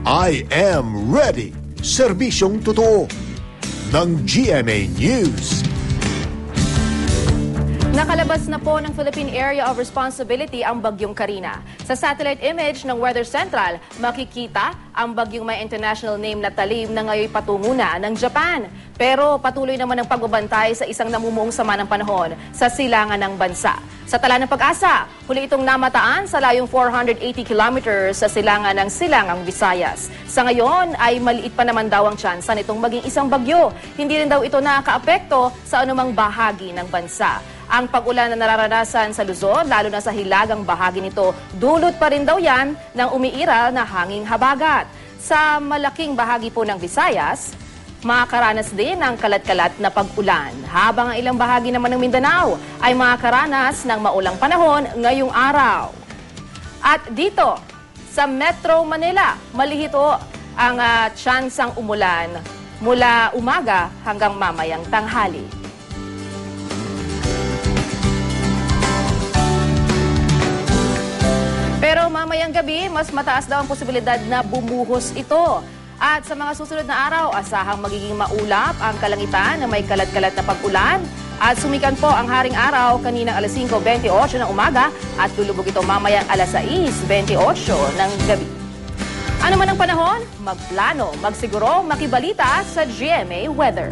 I am ready. Serbisyong totoo ng GMA News. Nakalabas na po ng Philippine Area of Responsibility ang Bagyong Karina. Sa satellite image ng Weather Central, makikita ang bagyong may international name na talim na ngayon patungo na ng Japan. Pero patuloy naman ang pagbabantay sa isang namumuong sama ng panahon sa silangan ng bansa. Sa Tala ng Pag-asa, huli itong namataan sa layong 480 kilometers sa silangan ng Silangang Visayas. Sa ngayon ay maliit pa naman daw ang tsansa nitong maging isang bagyo. Hindi rin daw ito nakakaapekto sa anumang bahagi ng bansa. Ang pag-ulan na nararanasan sa Luzon, lalo na sa hilagang bahagi nito, dulot pa rin daw yan ng umiiral na hanging habagat. Sa malaking bahagi po ng Visayas, makakaranas din ng kalat-kalat na pag-ulan. Habang ang ilang bahagi naman ng Mindanao ay makakaranas ng maulang panahon ngayong araw. At dito, sa Metro Manila, malihito ang tsansang umulan mula umaga hanggang mamayang tanghali. Pero mamayang gabi, mas mataas daw ang posibilidad na bumuhos ito. At sa mga susunod na araw, asahang magiging maulap ang kalangitan na may kalat-kalat na pag-ulan. At sumikan po ang haring araw kaninang alas 5:28 ng umaga at lulubog ito mamayang alas 6:28 ng gabi. Ano man ang panahon, magplano, magsiguro, makibalita sa GMA Weather.